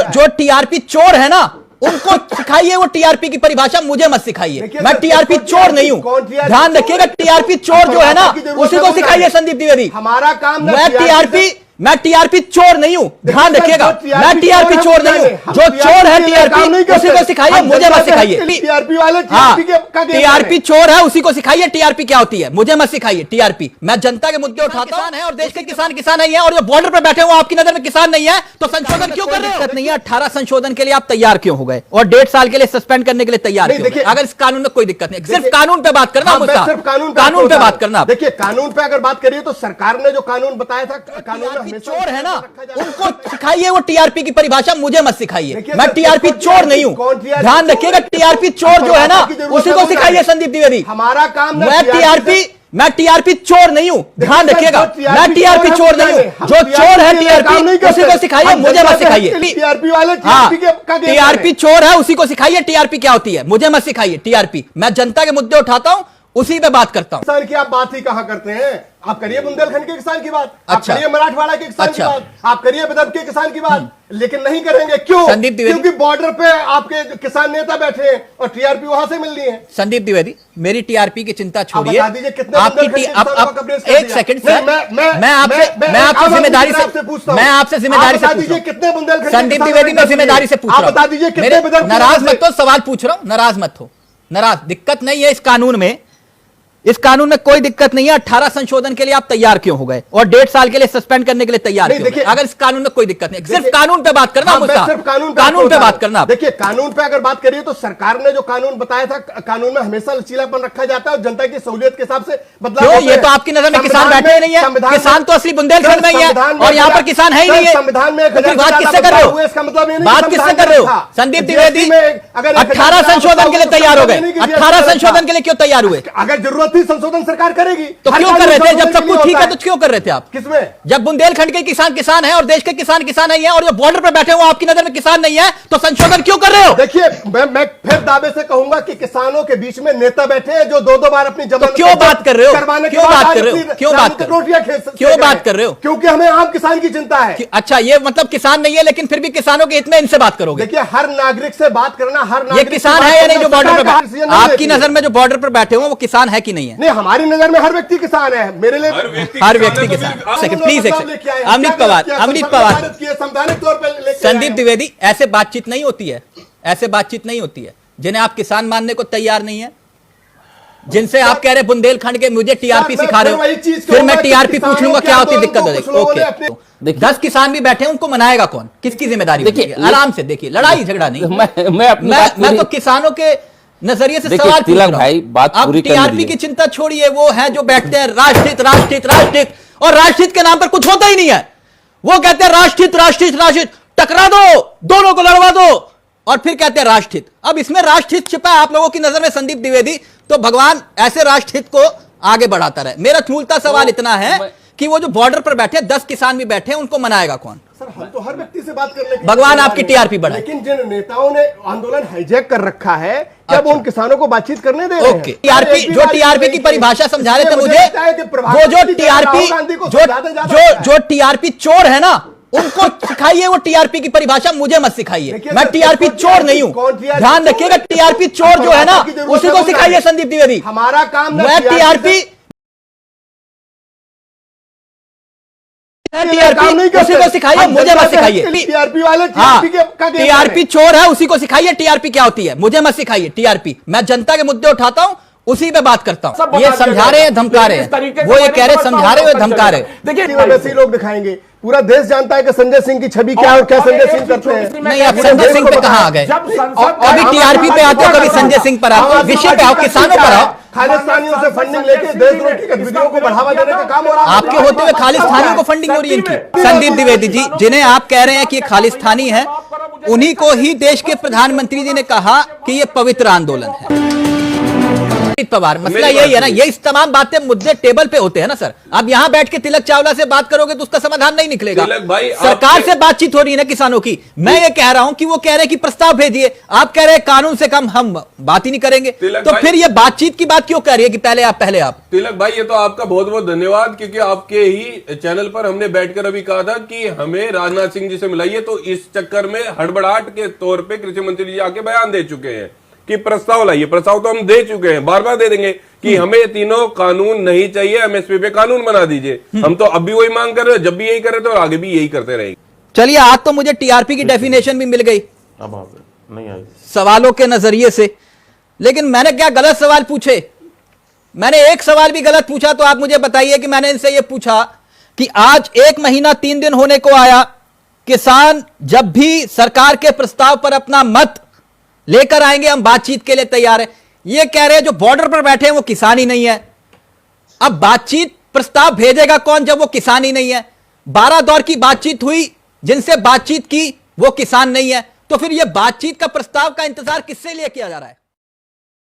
जो टीआरपी चोर है ना, उनको सिखाइए वो टीआरपी की परिभाषा, मुझे मत सिखाइए। मैं टीआरपी चोर नहीं हूं, ध्यान रखिएगा। टीआरपी चोर जो है ना, उसी को सिखाइए संदीप द्विवेदी। हमारा काम मैं टीआरपी चोर नहीं हूं, ध्यान रखिएगा। मैं टीआरपी चोर नहीं हूं, जो चोर है टीआरपी उसी को सिखाइए, मुझे मत सिखाइए। टीआरपी वाले टीआरपी चोर है, उसी को सिखाइए टीआरपी क्या होती है, मुझे मत सिखाइए टीआरपी। मैं जनता के मुद्दे उठाता हूं, और देश के किसान किसान नहीं है, और जो बॉर्डर पर बैठे हो आपकी नजर में किसान नहीं है, तो संशोधन क्यों कर रहे हो? नहीं है 18 संशोधन के लिए आप तैयार क्यों हो गए, और 1.5 साल के लिए सस्पेंड करने के लिए तैयार क्यों? अगर इस कानून में कोई दिक्कत नहीं, सिर्फ कानून पे बात करना, कानून पे बात करना। देखिए, कानून पे अगर बात करिए तो सरकार ने जो कानून बताया था, कानून में चोर है ना, उनको सिखाइए वो टीआरपी की परिभाषा, मुझे मत सिखाइए। मैं टीआरपी चोर नहीं हूं, ध्यान रखिएगा। टीआरपी चोर जो है ना, उसी को सिखाइए संदीप द्विवेदी। हमारा काम मैं टीआरपी चोर नहीं हूं, ध्यान रखिएगा। मैं टीआरपी चोर नहीं हूं, जो चोर है टीआरपी उसी को सिखाइए, मुझे मत सिखाइए। टीआरपी वाले टीआरपी चोर है, उसी को सिखाइए टीआरपी क्या होती है, मुझे मत सिखाइए टीआरपी। मैं जनता के मुद्दे उठाता हूं, उसी पे बात करता हूं। किसान की आप बात ही कहां करते हैं? आप करिए बुंदेलखंड के किसान की बात, आप करिए मराठवाड़ा के किसान की बात, आप करिए विदर्भ के किसान की बात, लेकिन नहीं करेंगे। क्यों? संदीप द्विवेदी, क्योंकि बॉर्डर पे आपके किसान नेता बैठे हैं और टीआरपी वहां से मिल रही है। संदीप द्विवेदी, मेरी टीआरपी की चिंता छोड़िए। बता दीजिए कितने एक सेकंड सर, मैं आपसे जिम्मेदारी से कितने बुंदेलखंड संदीप द्विवेदी, मैं जिम्मेदारी से पूछ रहा हूं। बता दीजिए कितने नाराज मत हो, सवाल पूछ रहा हूं, नाराज मत हो। नाराज दिक्कत नहीं है इस कानून में, इस कानून में कोई दिक्कत नहीं है। 18 संशोधन के लिए आप तैयार क्यों हो गए, और 1.5 साल के लिए सस्पेंड करने के लिए तैयार क्यों? अगर इस कानून में कोई दिक्कत नहीं, सिर्फ कानून पे बात करना, सिर्फ कानून पे बात करना। देखिए, कानून पे अगर बात करिए तो सरकार ने जो कानून बताया था, कानून में हमेशा लचीलापन रखा जाता है और जनता की सहूलियत के हिसाब से बदलाव। ये तो आपकी नजर में किसान बैठे ही नहीं है, किसान तो असली बुंदेलखंड में ही है, और यहाँ पर किसान है ही नहीं है। संविधान में बात किससे कर रहे हो? इसका मतलब बात किससे कर रहे हो? संदीप द्विवेदी 18 संशोधन के लिए तैयार हो गए, 18 संशोधन के लिए क्यों तैयार हुए? अगर जरूरत थी संशोधन सरकार करेगी, तो क्यों कर रहे थे? जब सब कुछ ठीक है तो क्यों कर रहे थे आप? किसमें? जब बुंदेलखंड के किसान किसान है और देश के किसान किसान नहीं है, और जो बॉर्डर पर बैठे हो आपकी नजर में किसान नहीं है, तो संशोधन क्यों कर रहे हो? देखिए, मैं फिर दावे से कहूंगा कि किसानों के बीच में नेता बैठे हैं जो 2-2 बार अपनी जमानत क्यों बात कर रहे हो? क्यों बात कर रहे हो? क्योंकि हमें आम किसान की चिंता है। अच्छा, ये मतलब किसान नहीं है, लेकिन फिर भी किसानों के हित में इनसे बात करोगे? देखिए, हर नागरिक से बात करना, हर ये किसान है या नहीं जो बॉर्डर पर? आपकी नजर में जो बॉर्डर पर बैठे हो वो किसान है कि नहीं है? नहीं, हमारी नजर में हर व्यक्ति किसान है। मेरे लिए हर व्यक्ति किसान। प्लीज अमृत पवार, संवैधानिक तौर पर संदीप द्विवेदी, ऐसे बातचीत नहीं होती है, ऐसे बातचीत नहीं होती है। जिन्हें आप किसान मानने को तैयार नहीं है, जिनसे आप कह रहे बुंदेलखंड के मुझे टीआरपी सिखा रहे हो, फिर मैं टीआरपी पूछ लूंगा क्या होती दिक्कत हो? ओके, 10 किसान भी बैठे हैं, उनको मनाएगा कौन? किसकी जिम्मेदारी? देखिए, आराम से देखिए, लड़ाई झगड़ा नहीं। मैं तो किसानों के नजरिए से सवाल पूछ रहा हूं। भाई, बात पूरी करने टीआरपी की चिंता छोड़िए, वो है जो बैठते हैं राष्ट्रहित राष्ट्रहित राष्ट्रहित, और राष्ट्रहित के नाम पर कुछ होता ही नहीं है। वो कहते हैं राष्ट्रहित राष्ट्रहित राष्ट्रहित, टकरा दो, दोनों को लड़वा दो, और फिर कहते हैं राष्ट्रहित। अब इसमें राष्ट्रहित छिपा है आप लोगों की नजर में संदीप द्विवेदी, तो भगवान ऐसे राष्ट्रहित को आगे बढ़ाता रहे। मेरा मूलतः सवाल इतना है कि वो जो बॉर्डर पर बैठे 10 किसान भी बैठे हैं, उनको मनाएगा कौन? सर, हम तो हर व्यक्ति से बात करने की, भगवान आपकी टीआरपी बढ़ाए। लेकिन जिन नेताओं ने आंदोलन हाईजैक कर रखा है, क्या वो उन किसानों को बातचीत करने दे रहे हैं? टीआरपी, जो टीआरपी की परिभाषा समझा रहे थे मुझे, वो जो टीआरपी चोर है ना, उनको सिखाइए वो टीआरपी की परिभाषा, मुझे मत सिखाइए। मैं टीआरपी चोर नहीं हूं, ध्यान रखिएगा। टीआरपी चोर जो है ना, उसी को सिखाइए संदीप द्विवेदी। हमारा काम मैं टीआरपी उसी को सिखाइए, मुझे मत सिखाइए। टीआरपी वाले टीआरपी चोर है, उसी को सिखाइए टीआरपी क्या होती है, मुझे मत सिखाइए टीआरपी। मैं जनता के मुद्दे उठाता हूं, उसी पे बात करता हूं। ये समझा रहे हैं, धमका रहे हैं, वो ये कह रहे समझा रहे हैं, धमका रहे। देखिए, वैसे ही लोग दिखाएंगे। पूरा देश जानता है कि संजय सिंह की छवि क्या है और क्या संजय सिंह करते हैं। नहीं, आप संजय सिंह पे कहां आ गए? कभी टीआरपी पे आते हो, कभी संजय सिंह पर आओ, विषय पे आओ, किसानों पर आओ। खालिस्तानियों से फंडिंग लेके देशद्रोह की गतिविधियों को बढ़ावा देने का काम हो रहा है। आपके होते हुए खालिस्तानियों को फंडिंग हो रही है इनकी। संदीप द्विवेदी जी, जिन्हें आप कह रहे हैं कि ये खालिस्तानी है, उन्हीं को ही देश के प्रधानमंत्री जी ने कहा कि ये पवित्र आंदोलन है। पवार, मसला यही है ना, ये इस तमाम बातें मुद्दे टेबल पे होते हैं ना सर। अब यहां बैठ के तिलक चावला से बात करोगे तो उसका समाधान नहीं निकलेगा। सरकार से बातचीत हो रही है ना किसानों की। मैं ये कह रहा हूं कि वो कह रहे हैं कि प्रस्ताव भेजिए, आप कह रहे हैं कानून से कम हम बात ही नहीं करेंगे, तो फिर ये बातचीत की बात क्यों कह रही है कि पहले आप। तिलक भाई, ये तो आपका बहुत बहुत धन्यवाद, क्योंकि आपके ही चैनल पर हमने बैठकर अभी कहा था कि हमें राजनाथ सिंह जी से मिलाइए, तो इस चक्कर में हड़बड़ाहट के तौर पे कृषि मंत्री जी आके बयान दे चुके हैं कि प्रस्ताव लाइए। प्रस्ताव तो हम दे चुके हैं, बार बार दे देंगे कि हमें तीनों कानून नहीं चाहिए, एमएसपी पे कानून बना दीजिए। हम तो अब भी वही मांग कर रहे हैं, जब भी यही कर रहे थे और आगे भी यही करते रहेंगे। चलिए, आज तो मुझे टीआरपी की डेफिनेशन भी मिल गई अब नहीं आई सवालों के नजरिए से, लेकिन मैंने क्या गलत सवाल पूछे? मैंने एक सवाल भी गलत पूछा तो आप मुझे बताइए कि मैंने इनसे यह पूछा कि आज 1 महीना 3 दिन होने को आया, किसान जब भी सरकार के प्रस्ताव पर अपना मत लेकर आएंगे हम बातचीत के लिए तैयार है। ये कह रहे हैं जो बॉर्डर पर बैठे हैं वो किसान ही नहीं है। अब बातचीत प्रस्ताव भेजेगा कौन जब वो किसान ही नहीं है? 12 दौर की बातचीत हुई, जिनसे बातचीत की वो किसान नहीं है, तो फिर ये बातचीत का प्रस्ताव का इंतजार किससे लिए किया जा रहा है?